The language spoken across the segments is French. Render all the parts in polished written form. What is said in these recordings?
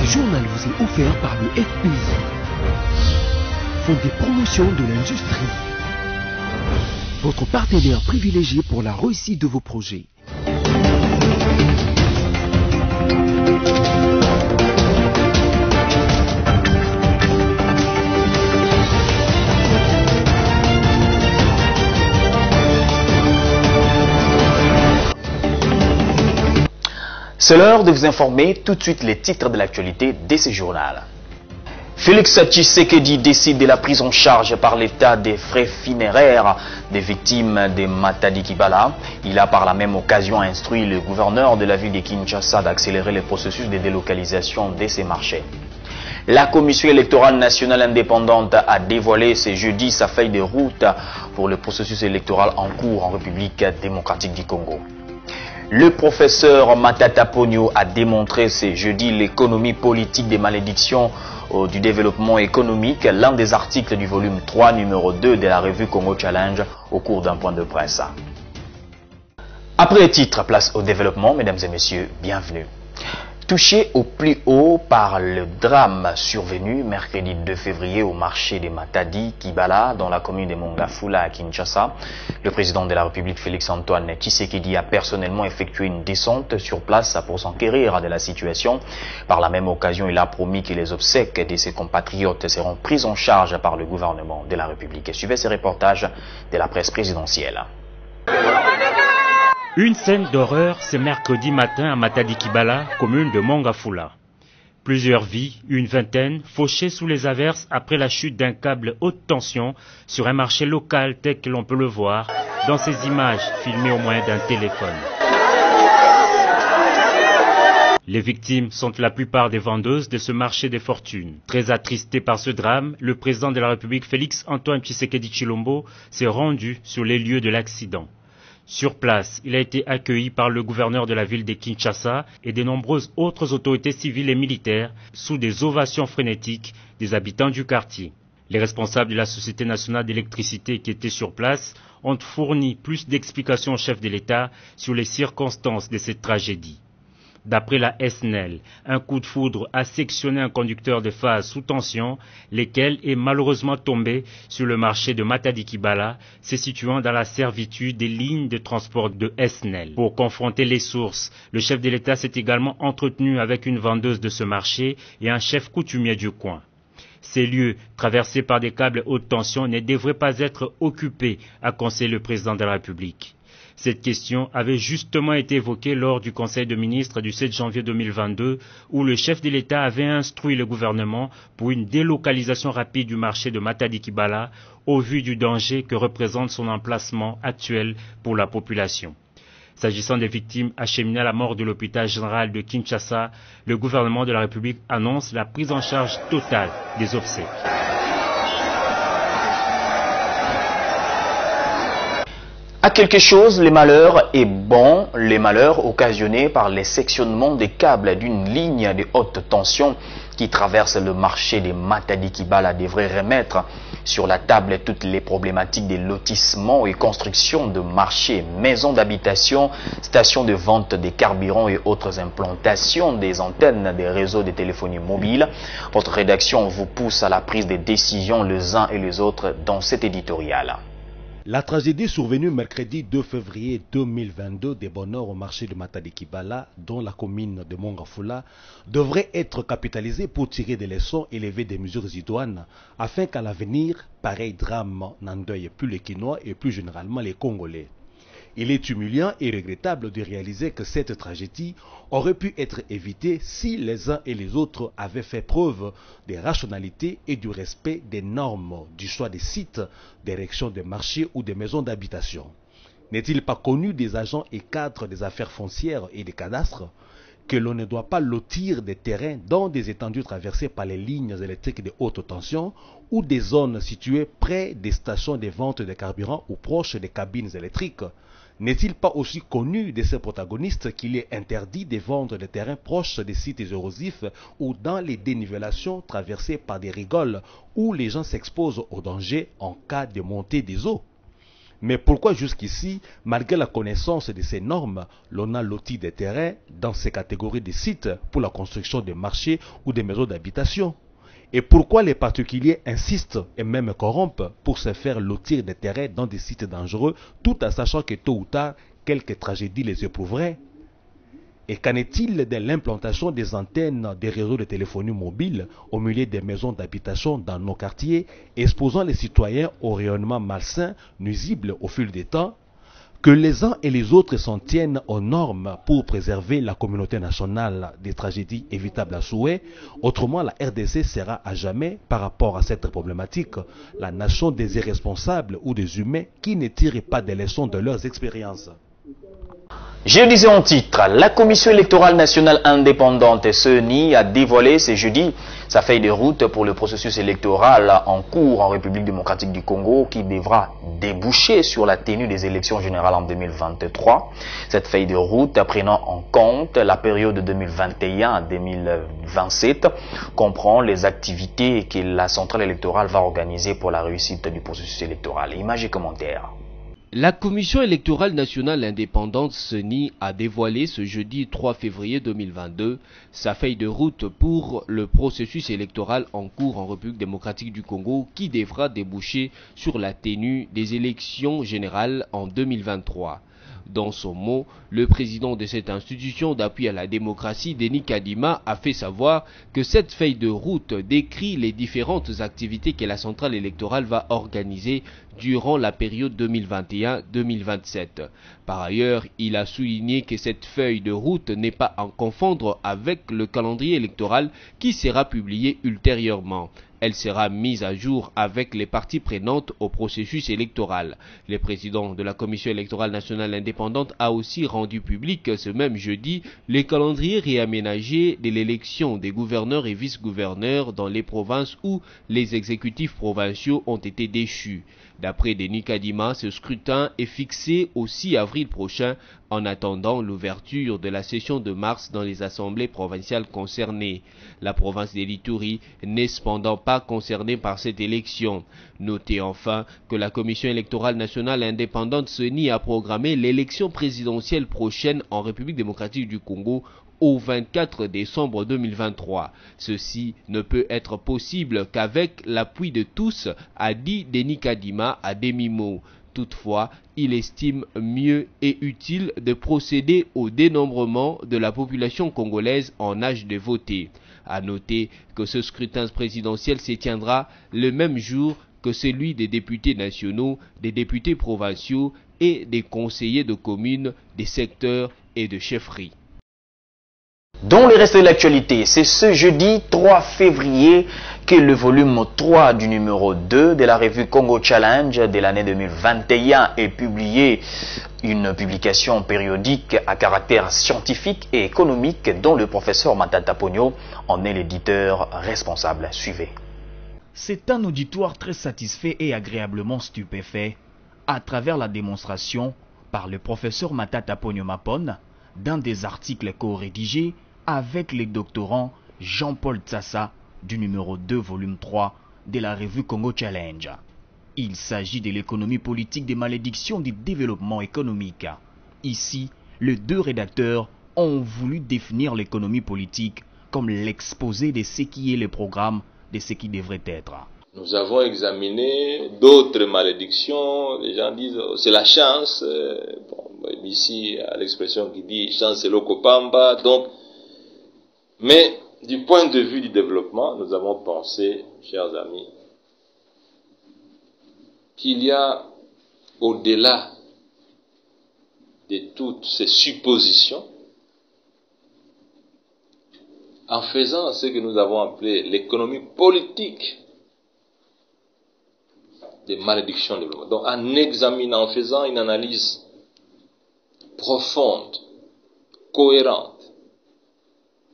journal vous est offert par le FPI, Fonds des promotions de l'industrie, votre partenaire privilégié pour la réussite de vos projets. C'est l'heure de vous informer tout de suite les titres de l'actualité de ce journal. Félix Tshisekedi décide de la prise en charge par l'État des frais funéraires des victimes de Matadi Kibala. Il a par la même occasion instruit le gouverneur de la ville de Kinshasa d'accélérer le processus de délocalisation de ces marchés. La Commission électorale nationale indépendante a dévoilé ce jeudi sa feuille de route pour le processus électoral en cours en République démocratique du Congo. Le professeur Matata Ponyo a démontré ce jeudi l'économie politique des malédictions du développement économique, l'un des articles du volume 3, numéro 2 de la revue Congo Challenge au cours d'un point de presse. Après les titres, place au développement, mesdames et messieurs, bienvenue. Touché au plus haut par le drame survenu mercredi 2 février au marché de Matadi Kibala dans la commune de Mongafula à Kinshasa, le président de la République Félix-Antoine Tshisekedi a personnellement effectué une descente sur place pour s'enquérir de la situation. Par la même occasion, il a promis que les obsèques de ses compatriotes seront prises en charge par le gouvernement de la République. Suivez ces reportages de la presse présidentielle. Une scène d'horreur ce mercredi matin à Matadi Kibala, commune de Mongafula. Plusieurs vies, une vingtaine, fauchées sous les averses après la chute d'un câble haute tension sur un marché local tel que l'on peut le voir dans ces images filmées au moyen d'un téléphone. Les victimes sont la plupart des vendeuses de ce marché des fortunes. Très attristé par ce drame, le président de la République Félix-Antoine Tshisekedi Tshilombo s'est rendu sur les lieux de l'accident. Sur place, il a été accueilli par le gouverneur de la ville de Kinshasa et de nombreuses autres autorités civiles et militaires sous des ovations frénétiques des habitants du quartier. Les responsables de la Société nationale d'électricité qui étaient sur place ont fourni plus d'explications au chef de l'État sur les circonstances de cette tragédie. D'après la SNEL, un coup de foudre a sectionné un conducteur de phase sous tension, lequel est malheureusement tombé sur le marché de Matadi Kibala, se situant dans la servitude des lignes de transport de SNEL. Pour confronter les sources, le chef de l'État s'est également entretenu avec une vendeuse de ce marché et un chef coutumier du coin. Ces lieux, traversés par des câbles haute tension, ne devraient pas être occupés, a conseillé le président de la République. Cette question avait justement été évoquée lors du Conseil de ministres du 7 janvier 2022 où le chef de l'État avait instruit le gouvernement pour une délocalisation rapide du marché de Matadi Kibala au vu du danger que représente son emplacement actuel pour la population. S'agissant des victimes acheminées à la mort de l'hôpital général de Kinshasa, le gouvernement de la République annonce la prise en charge totale des obsèques. À quelque chose, le malheur est bon, les malheurs occasionnés par les sectionnements des câbles d'une ligne de haute tension qui traverse le marché des Matadi Kibala devraient remettre sur la table toutes les problématiques des lotissements et constructions de marchés, maisons d'habitation, stations de vente des carburants et autres implantations des antennes des réseaux de téléphonie mobile. Votre rédaction vous pousse à la prise de décisions les uns et les autres dans cet éditorial. La tragédie survenue mercredi 2 février 2022 des bonheurs au marché de Matadi Kibala, dans la commune de Mongafula, devrait être capitalisée pour tirer des leçons et lever des mesures idoines, afin qu'à l'avenir, pareil drame n'endeuille plus les Quinois et plus généralement les Congolais. Il est humiliant et regrettable de réaliser que cette tragédie aurait pu être évitée si les uns et les autres avaient fait preuve de rationalité et du respect des normes du choix des sites, d'érection des marchés ou des maisons d'habitation. N'est-il pas connu des agents et cadres des affaires foncières et des cadastres que l'on ne doit pas lotir des terrains dans des étendues traversées par les lignes électriques de haute tension ou des zones situées près des stations de vente de carburant ou proches des cabines électriques? N'est-il pas aussi connu de ces protagonistes qu'il est interdit de vendre des terrains proches des sites érosifs ou dans les dénivelations traversées par des rigoles où les gens s'exposent au danger en cas de montée des eaux? Mais pourquoi jusqu'ici, malgré la connaissance de ces normes, l'on a loti des terrains dans ces catégories de sites pour la construction de marchés ou des maisons d'habitation? Et pourquoi les particuliers insistent et même corrompent pour se faire lotir des terrains dans des sites dangereux, tout en sachant que tôt ou tard, quelques tragédies les éprouveraient? Et qu'en est-il de l'implantation des antennes des réseaux de téléphonie mobile au milieu des maisons d'habitation dans nos quartiers, exposant les citoyens au rayonnement malsain, nuisible au fil des temps? Que les uns et les autres s'en tiennent aux normes pour préserver la communauté nationale des tragédies évitables à souhait, autrement la RDC sera à jamais, par rapport à cette problématique, la nation des irresponsables ou des humains qui ne tirent pas des leçons de leurs expériences. Je disais en titre, la Commission électorale nationale indépendante CENI a dévoilé ce jeudi sa feuille de route pour le processus électoral en cours en République démocratique du Congo qui devra déboucher sur la tenue des élections générales en 2023. Cette feuille de route, prenant en compte la période 2021 à 2027, comprend les activités que la centrale électorale va organiser pour la réussite du processus électoral. Images et commentaires. La Commission électorale nationale indépendante CENI a dévoilé ce jeudi 3 février 2022 sa feuille de route pour le processus électoral en cours en République démocratique du Congo qui devra déboucher sur la tenue des élections générales en 2023. Dans son mot, le président de cette institution d'appui à la démocratie, Denis Kadima, a fait savoir que cette feuille de route décrit les différentes activités que la centrale électorale va organiser durant la période 2021-2027. Par ailleurs, il a souligné que cette feuille de route n'est pas à confondre avec le calendrier électoral qui sera publié ultérieurement. Elle sera mise à jour avec les parties prenantes au processus électoral. Le président de la Commission électorale nationale indépendante a aussi rendu public ce même jeudi les calendriers réaménagés de l'élection des gouverneurs et vice-gouverneurs dans les provinces où les exécutifs provinciaux ont été déchus. D'après Denis Kadima, ce scrutin est fixé au 6 avril prochain en attendant l'ouverture de la session de mars dans les assemblées provinciales concernées. La province de l'Ituri n'est cependant pas concernée par cette élection. Notez enfin que la Commission électorale nationale indépendante CENI a programmé l'élection présidentielle prochaine en République démocratique du Congo au 24 décembre 2023. Ceci ne peut être possible qu'avec l'appui de tous, a dit Denis Kadima à demi-mot. Toutefois, il estime mieux et utile de procéder au dénombrement de la population congolaise en âge de voter. À noter que ce scrutin présidentiel se tiendra le même jour que celui des députés nationaux, des députés provinciaux et des conseillers de communes, des secteurs et de chefferies. Dans le reste de l'actualité, c'est ce jeudi 3 février que le volume 3 du numéro 2 de la revue Congo Challenge de l'année 2021 est publié. Une publication périodique à caractère scientifique et économique dont le professeur Matata Pogno en est l'éditeur responsable. Suivez. C'est un auditoire très satisfait et agréablement stupéfait à travers la démonstration par le professeur Matata Pogno Mapon d'un des articles co-rédigés avec les doctorants Jean-Paul Tsassa du numéro 2 volume 3 de la revue Congo Challenge. Il s'agit de l'économie politique des malédictions du développement économique. Ici, les deux rédacteurs ont voulu définir l'économie politique comme l'exposé de ce qui est le programme de ce qui devrait être. Nous avons examiné d'autres malédictions. Les gens disent c'est la chance. Ici, il y a l'expression qui dit chance c'est l'okopamba. Donc, mais du point de vue du développement, nous avons pensé, chers amis, qu'il y a au-delà de toutes ces suppositions, en faisant ce que nous avons appelé l'économie politique des malédictions de développement. Donc, en examinant, en faisant une analyse profonde, cohérente,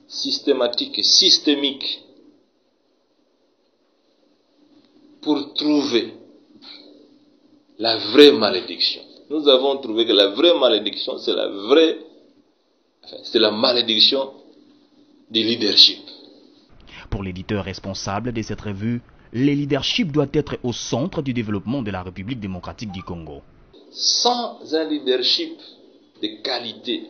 systématique et systémique pour trouver la vraie malédiction. Nous avons trouvé que la vraie malédiction, c'est la malédiction du leadership. Pour l'éditeur responsable de cette revue, le leadership doit être au centre du développement de la République démocratique du Congo. sans un leadership de qualité,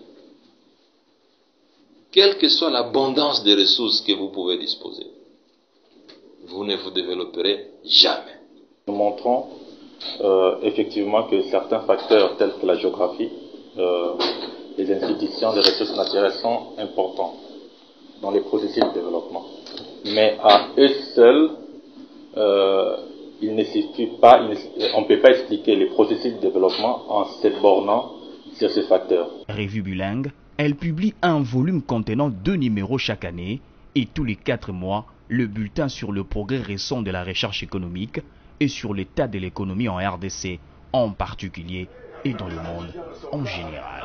quelle que soit l'abondance des ressources que vous pouvez disposer, vous ne vous développerez jamais. Nous montrons effectivement que certains facteurs tels que la géographie, les institutions, les ressources naturelles sont importants dans les processus de développement. Mais à eux seuls, il ne suffit pas, on ne peut pas expliquer les processus de développement en se bornant sur ces facteurs. Revue bilingue, elle publie un volume contenant 2 numéros chaque année et tous les 4 mois, le bulletin sur le progrès récent de la recherche économique et sur l'état de l'économie en RDC en particulier et dans le monde en général.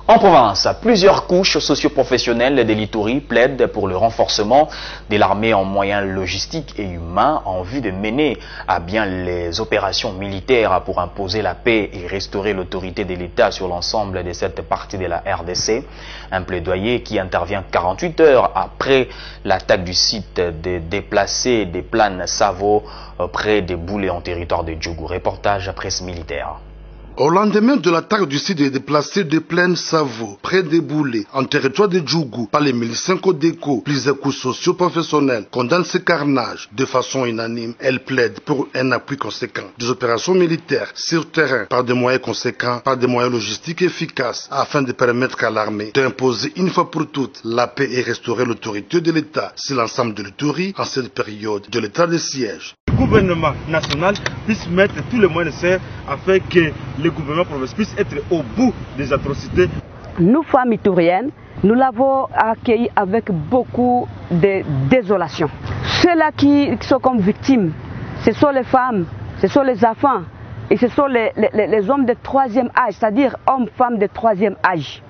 En province, plusieurs couches socio-professionnelles de l'Ituri plaident pour le renforcement de l'armée en moyens logistiques et humains en vue de mener à bien les opérations militaires pour imposer la paix et restaurer l'autorité de l'État sur l'ensemble de cette partie de la RDC. Un plaidoyer qui intervient 48 heures après l'attaque du site de déplacés des plaines Savo près des Boulets en territoire de Djougou. Reportage à presse militaire. Au lendemain de l'attaque du site des déplacés de plaine Savo, près des Boulets, en territoire de Djougou, par les miliciens Codeco, plusieurs couches socio-professionnelles condamnent ce carnage. De façon unanime, elles plaident pour un appui conséquent. Des opérations militaires sur terrain, par des moyens conséquents, par des moyens logistiques efficaces, afin de permettre à l'armée d'imposer une fois pour toutes la paix et restaurer l'autorité de l'État sur l'ensemble de l'Ituri en cette période de l'état de siège. Le gouvernement national puisse mettre tous les moyens nécessaires afin que le gouvernement provincial puisse être au bout des atrocités. Nous, femmes ituriennes, nous l'avons accueilli avec beaucoup de désolation. Ceux-là qui sont comme victimes, ce sont les femmes, ce sont les enfants et ce sont les hommes de troisième âge, c'est-à-dire hommes-femmes de troisième âge.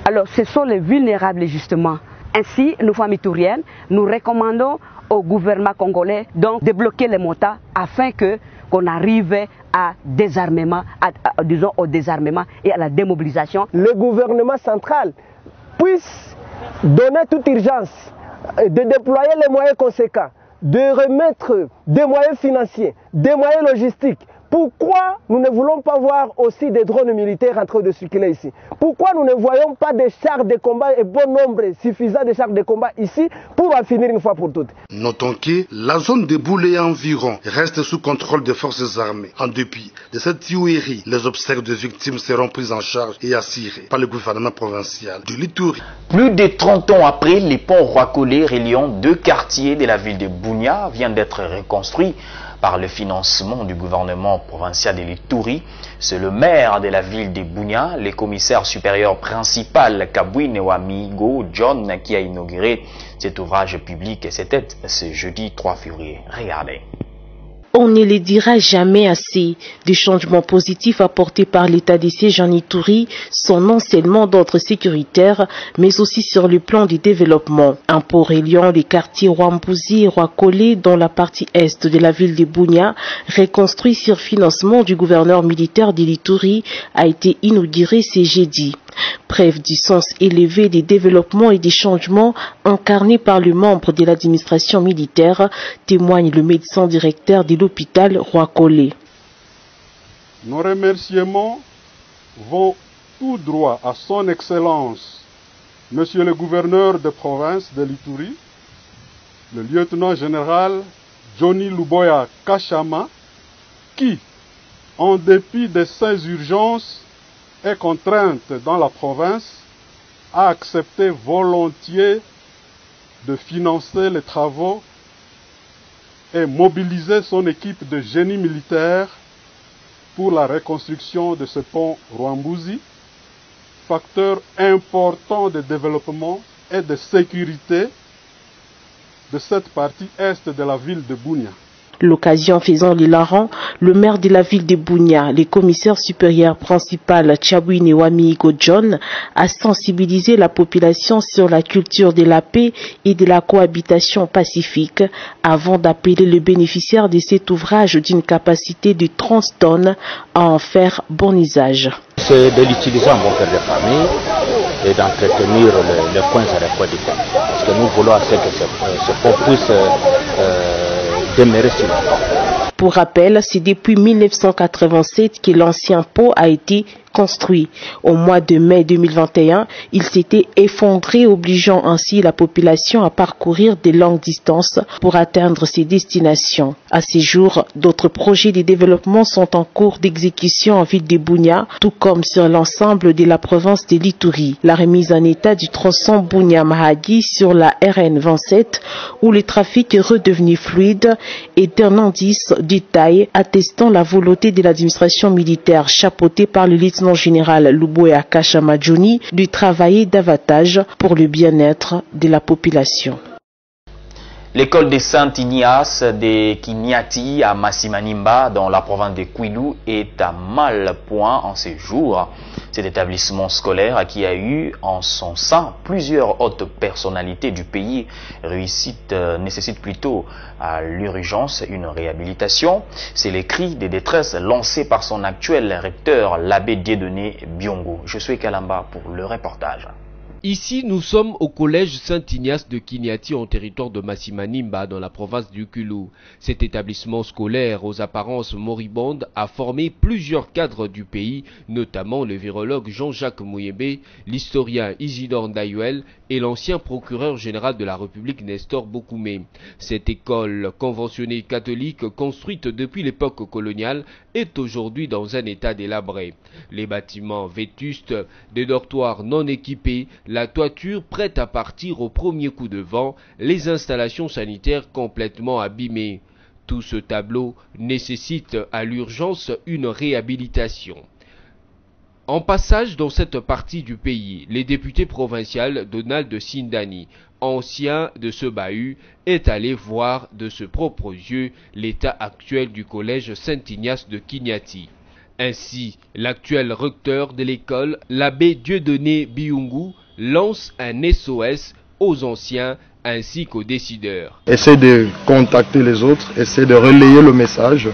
Alors ce sont les vulnérables justement. Ainsi, nous, femmes ituriennes, nous recommandons au gouvernement congolais donc de bloquer les motards afin qu'on arrive à désarmement, disons au désarmement et à la démobilisation. Le gouvernement central puisse donner toute urgence, de déployer les moyens conséquents, de remettre des moyens financiers, des moyens logistiques. Pourquoi nous ne voulons pas voir aussi des drones militaires en train de circuler ici? Pourquoi nous ne voyons pas des chars de combat et bon nombre suffisant de chars de combat ici pour en finir une fois pour toutes? Notons que la zone de Boulets environ reste sous contrôle des forces armées. En dépit de cette tuerie, les obsèques de victimes seront prises en charge et assurées par le gouvernement provincial de l'Ituri. Plus de 30 ans après, les ponts Roi-Collet reliant 2 quartiers de la ville de Bunia viennent d'être reconstruits par le financement du gouvernement provincial de l'Ituri. C'est le maire de la ville de Bunia, le commissaire supérieur principal Kabouine Wamigo John, qui a inauguré cet ouvrage public. C'était ce jeudi 3 février. Regardez. On ne les dira jamais assez. Des changements positifs apportés par l'état des sièges en Ituri sont non seulement d'ordre sécuritaire, mais aussi sur le plan du développement. Un pont reliant les quartiers Rwambouzi et Roi-Collet dans la partie est de la ville de Bunia, reconstruit sur financement du gouverneur militaire de l'Ituri, a été inauguré ce jeudi. Preuve du sens élevé des développements et des changements incarnés par le membre de l'administration militaire, témoigne le médecin directeur de l'hôpital Roi-Collet. Nos remerciements vont tout droit à son Excellence, Monsieur le gouverneur de province de l'Ituri, le lieutenant général Johnny Luboya Kachama, qui, en dépit de ses urgences et contrainte dans la province, a accepté volontiers de financer les travaux et mobiliser son équipe de génie militaire pour la reconstruction de ce pont Rwambouzi, facteur important de développement et de sécurité de cette partie est de la ville de Bunia. L'occasion faisant l'hilarant, le maire de la ville de Bunia, le commissaire supérieur principal Kabouine Wamigo John, a sensibilisé la population sur la culture de la paix et de la cohabitation pacifique avant d'appeler le bénéficiaire de cet ouvrage d'une capacité de 30 tonnes à en faire bon usage. C'est de l'utiliser en bon père de famille et d'entretenir le coin à la fois du pont. Parce que nous voulons que ce pont puisse demeurer sur le pont. Pour rappel, c'est depuis 1987 que l'ancien pont a été construit. Au mois de mai 2021, il s'était effondré, obligeant ainsi la population à parcourir de longues distances pour atteindre ses destinations. À ce jour, d'autres projets de développement sont en cours d'exécution en ville de Bunia, tout comme sur l'ensemble de la province de l'Ituri. La remise en état du tronçon Bunia-Mahagi sur la RN 27, où le trafic est redevenu fluide, est un indice de taille attestant la volonté de l'administration militaire chapeautée par le lieutenant général Luboya Kashamadjouni de travailler davantage pour le bien-être de la population. L'école de Saint-Ignace de Kinyati à Massimanimba, dans la province de Kwilu, est à mal point en ces jours. Cet établissement scolaire, qui a eu en son sein plusieurs hautes personnalités du pays, nécessite plutôt à l'urgence une réhabilitation. C'est les cris de détresse lancés par son actuel recteur, l'abbé Dieudonné Biongo. Je suis Kalamba pour le reportage. Ici, nous sommes au collège Saint-Ignace de Kinyati en territoire de Massimanimba dans la province du Kwilu. Cet établissement scolaire aux apparences moribondes a formé plusieurs cadres du pays, notamment le virologue Jean-Jacques Mouyembe, l'historien Isidore Ndayuel et l'ancien procureur général de la République Nestor Bokoumé. Cette école conventionnée catholique construite depuis l'époque coloniale est aujourd'hui dans un état délabré. Les bâtiments vétustes, des dortoirs non équipés, la toiture prête à partir au premier coup de vent, les installations sanitaires complètement abîmées. Tout ce tableau nécessite à l'urgence une réhabilitation. En passage dans cette partie du pays, le député provincial Donald Sindani, ancien de ce bahut, est allé voir de ses propres yeux l'état actuel du collège Saint-Ignace de Kinyati. Ainsi, l'actuel recteur de l'école, l'abbé Dieudonné Biongo, lance un SOS aux anciens ainsi qu'aux décideurs. Essayer de contacter les autres, essayer de relayer le message,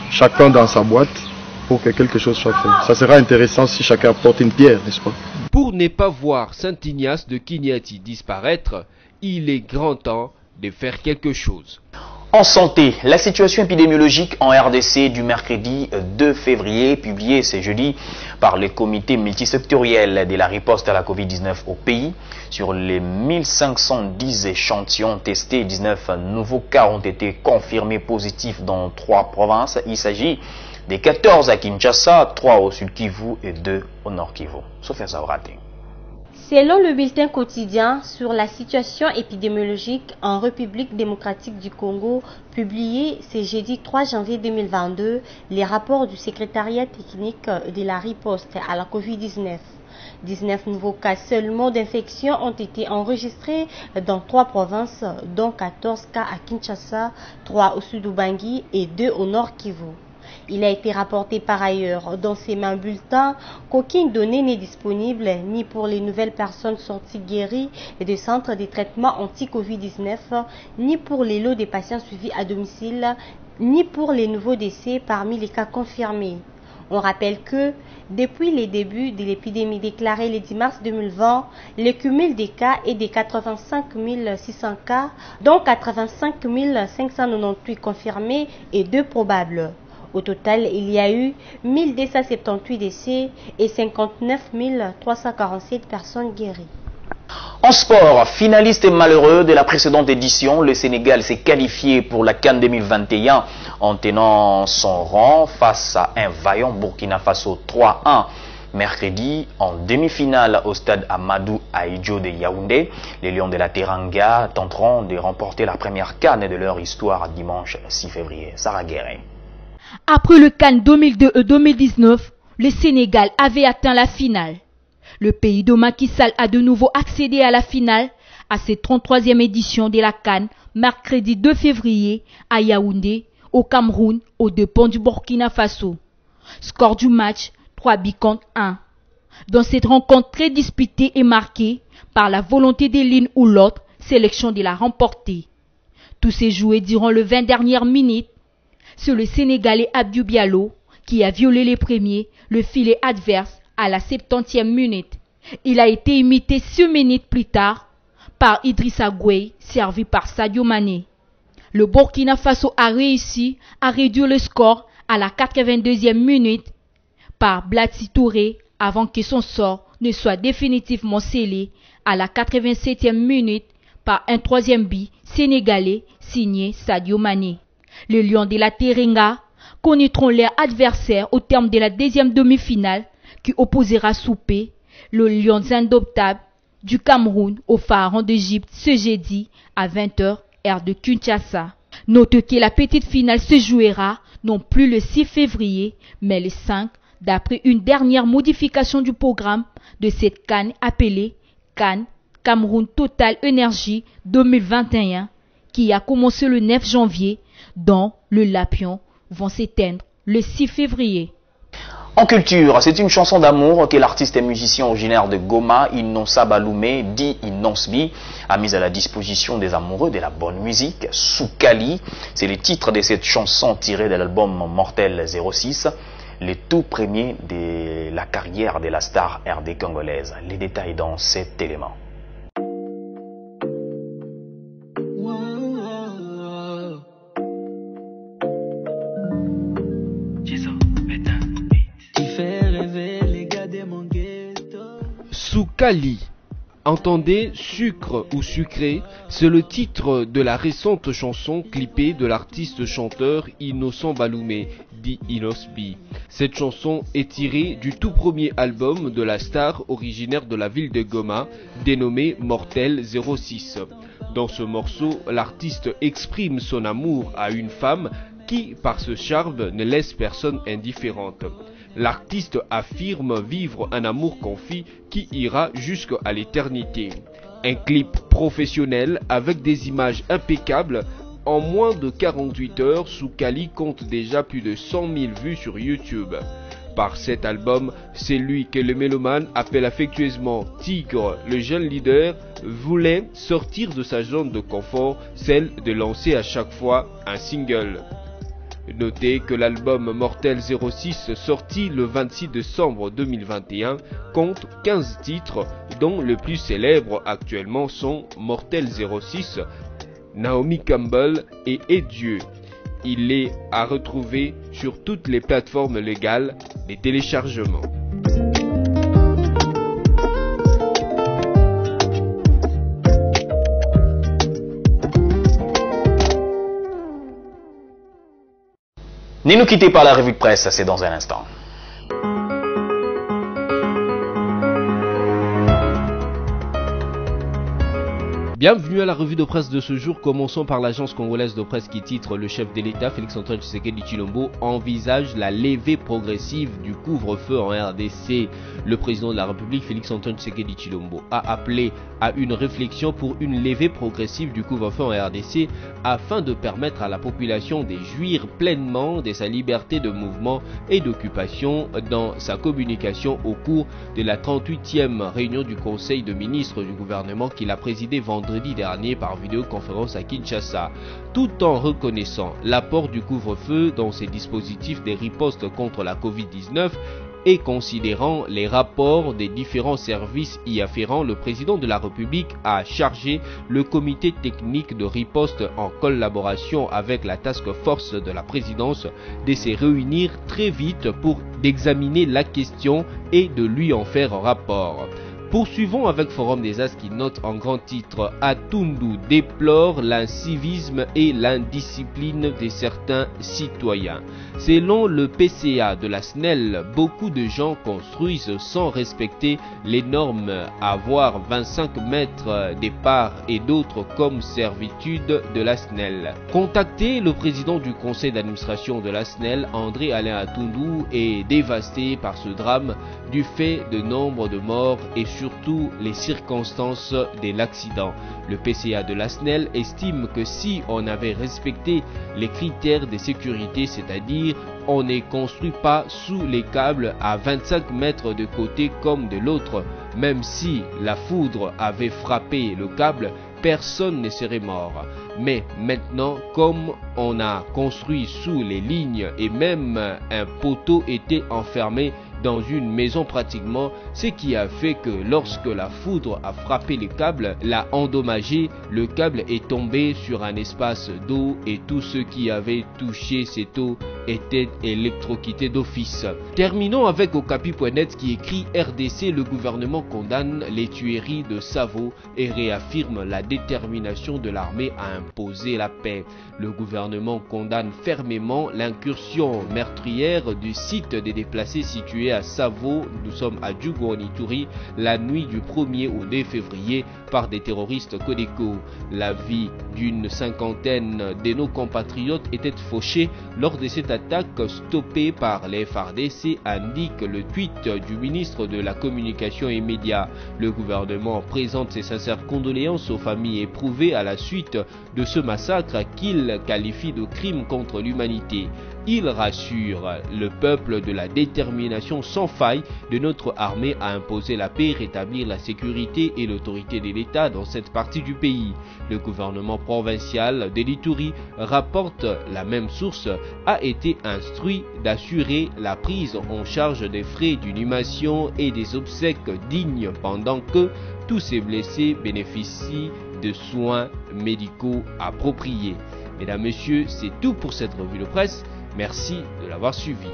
chacun dans sa boîte, pour que quelque chose soit fait. Ça sera intéressant si chacun porte une pierre, n'est-ce pas? Pour ne pas voir Saint-Ignace de Kinyati disparaître, il est grand temps de faire quelque chose. En santé, la situation épidémiologique en RDC du mercredi 2 février, publiée ce jeudi par le comité multisectoriel de la riposte à la Covid-19 au pays. Sur les 1510 échantillons testés, 19 nouveaux cas ont été confirmés positifs dans 3 provinces. Il s'agit des 14 à Kinshasa, 3 au Sud Kivu et 2 au Nord Kivu. Sophia Zaurate. Selon le bulletin quotidien sur la situation épidémiologique en République démocratique du Congo, publié ce jeudi 3 janvier 2022, les rapports du secrétariat technique de la riposte à la Covid-19. 19 nouveaux cas seulement d'infection ont été enregistrés dans 3 provinces, dont 14 cas à Kinshasa, 3 au sud Ubangi et 2 au nord Kivu. Il a été rapporté par ailleurs dans ces mêmes bulletins qu'aucune donnée n'est disponible ni pour les nouvelles personnes sorties guéries des centres de traitement anti-Covid-19, ni pour les lots des patients suivis à domicile, ni pour les nouveaux décès parmi les cas confirmés. On rappelle que, depuis les débuts de l'épidémie déclarée le 10 mars 2020, le cumul des cas est de 85 600 cas, dont 85 598 confirmés et 2 probables. Au total, il y a eu 1278 décès et 59 347 personnes guéries. En sport, finaliste et malheureux de la précédente édition, le Sénégal s'est qualifié pour la CAN 2021 en tenant son rang face à un vaillant Burkina Faso 3-1. Mercredi, en demi-finale au stade Amadou Ahidjo de Yaoundé, les Lions de la Teranga tenteront de remporter la première CAN de leur histoire dimanche 6 février. Sarah Guéret. Après le CAN 2002 et 2019, le Sénégal avait atteint la finale. Le pays de Macky Sall a de nouveau accédé à la finale à cette 33e édition de la CAN, mercredi 2 février à Yaoundé, au Cameroun, aux dépens du Burkina Faso. Score du match 3 buts contre 1. Dans cette rencontre très disputée et marquée par la volonté de l'une ou l'autre sélection de la remporter. Tout s'est joué durant les 20 dernières minutes. C'est le Sénégalais Abdou Diallo qui a violé les premiers, le filet adverse à la 70e minute. Il a été imité 6 minutes plus tard par Idrissa Gueye, servi par Sadio Mané. Le Burkina Faso a réussi à réduire le score à la 82e minute par Blati Touré avant que son sort ne soit définitivement scellé à la 87e minute par un troisième but sénégalais signé Sadio Mané. Les Lions de la Teranga connaîtront leur adversaire au terme de la deuxième demi-finale qui opposera Soupé, le Lions indomptable du Cameroun au Pharaon d'Égypte ce jeudi à 20h heure de Kinshasa. Notez que la petite finale se jouera non plus le 6 février mais le 5 d'après une dernière modification du programme de cette CAN appelée CAN Cameroun Total Energy 2021 qui a commencé le 9 janvier dont le Lapion vont s'éteindre le 6 février. En culture, c'est une chanson d'amour que l'artiste et musicien originaire de Goma, Innonsa Baloumé, dit Innonsbi, a mise à la disposition des amoureux de la bonne musique. Soukali, c'est le titre de cette chanson tirée de l'album Mortel 06, le tout premier de la carrière de la star RD congolaise. Les détails dans cet élément. Soukali. Entendez sucre ou sucré, c'est le titre de la récente chanson clippée de l'artiste chanteur Innocent Baloumé, dit Inosbi. Cette chanson est tirée du tout premier album de la star originaire de la ville de Goma, dénommé Mortel 06. Dans ce morceau, l'artiste exprime son amour à une femme qui, par ce charme, ne laisse personne indifférente. L'artiste affirme vivre un amour confit qui ira jusqu'à l'éternité. Un clip professionnel avec des images impeccables. En moins de 48 heures, Soukali compte déjà plus de 100 000 vues sur YouTube. Par cet album, c'est lui que le mélomane appelle affectueusement Tigre. Le jeune leader voulait sortir de sa zone de confort, celle de lancer à chaque fois un single. Notez que l'album Mortel 06 sorti le 26 décembre 2021 compte 15 titres dont le plus célèbre actuellement sont Mortel 06, Naomi Campbell et Dieu. Il est à retrouver sur toutes les plateformes légales des téléchargements. Ne nous quittez pas, la revue de presse, c'est dans un instant. Bienvenue à la revue de presse de ce jour. Commençons par l'agence congolaise de presse qui titre: le chef de l'État, Félix-Antoine Tshisekedi Tshilombo, envisage la levée progressive du couvre-feu en RDC. Le président de la République, Félix-Antoine Tshisekedi Tshilombo, a appelé à une réflexion pour une levée progressive du couvre-feu en RDC afin de permettre à la population de jouir pleinement de sa liberté de mouvement et d'occupation. Dans sa communication au cours de la 38e réunion du Conseil de ministres du gouvernement qu'il a présidé vendredi dernier par vidéoconférence à Kinshasa, tout en reconnaissant l'apport du couvre-feu dans ces dispositifs de riposte contre la Covid-19 et considérant les rapports des différents services y afférents, le président de la République a chargé le comité technique de riposte en collaboration avec la task force de la présidence de se réunir très vite pour examiner la question et de lui en faire un rapport. Poursuivons avec Forum des As qui note en grand titre: Atundu déplore l'incivisme et l'indiscipline de certains citoyens. Selon le PCA de la SNEL, beaucoup de gens construisent sans respecter les normes, avoir 25 mètres départ et d'autres comme servitude de la SNEL. Contacté, le président du conseil d'administration de la SNEL, André Alain Atundu, est dévasté par ce drame du fait de nombre de morts et surtout les circonstances de l'accident. Le PCA de la SNEL estime que si on avait respecté les critères de sécurité, c'est-à-dire on ne construit pas sous les câbles à 25 mètres de côté comme de l'autre, même si la foudre avait frappé le câble, personne ne serait mort. Mais maintenant, comme on a construit sous les lignes et même un poteau était enfermé, dans une maison pratiquement, ce qui a fait que lorsque la foudre a frappé le câble, l'a endommagé, le câble est tombé sur un espace d'eau et tous ceux qui avaient touché cette eau étaient électrocutés d'office. Terminons avec Okapi.net qui écrit « RDC, le gouvernement condamne les tueries de Savo et réaffirme la détermination de l'armée à imposer la paix. Le gouvernement condamne fermement l'incursion meurtrière du site des déplacés situé à Savo, nous sommes à Djougou-en-Ituri, la nuit du 1er au 2 février par des terroristes Codeco. La vie d'une cinquantaine de nos compatriotes était fauchée lors de cette attaque stoppée par les FARDC, indique le tweet du ministre de la Communication et Médias. Le gouvernement présente ses sincères condoléances aux familles éprouvées à la suite de ce massacre qu'il qualifie de crime contre l'humanité. Il rassure le peuple de la détermination sans faille de notre armée à imposer la paix, rétablir la sécurité et l'autorité de l'État dans cette partie du pays. Le gouvernement provincial de l'Ituri, rapporte la même source, a été instruit d'assurer la prise en charge des frais d'inhumation et des obsèques dignes pendant que tous ces blessés bénéficient de soins médicaux appropriés. Mesdames, Messieurs, c'est tout pour cette revue de presse. Merci de l'avoir suivi.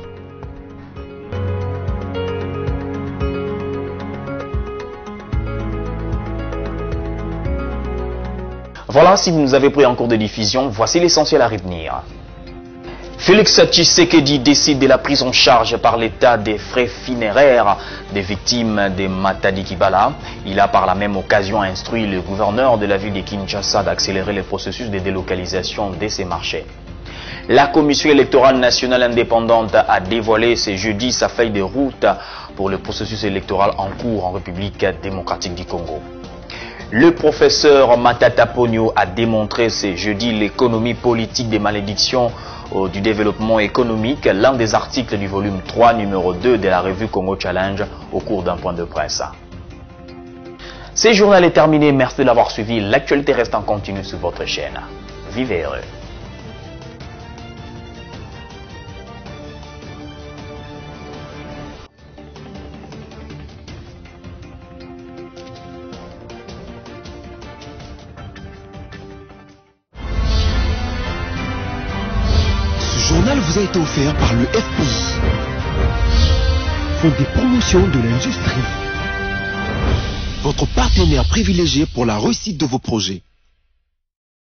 Voilà, si vous nous avez pris en cours de diffusion, voici l'essentiel à retenir. Félix Tshisekedi décide de la prise en charge par l'État des frais funéraires des victimes de Matadi Kibala. Il a par la même occasion instruit le gouverneur de la ville de Kinshasa d'accélérer le processus de délocalisation de ces marchés. La Commission électorale nationale indépendante a dévoilé ce jeudi sa feuille de route pour le processus électoral en cours en République démocratique du Congo. Le professeur Matata Ponyo a démontré ce jeudi l'économie politique des malédictions du développement économique, l'un des articles du volume 3, numéro 2 de la revue Congo Challenge au cours d'un point de presse. Ce journal est terminé, merci de l'avoir suivi. L'actualité reste en continu sur votre chaîne. Vivez heureux. Ce journal vous a été offert par le FPI, Fonds des promotions de l'industrie, votre partenaire privilégié pour la réussite de vos projets.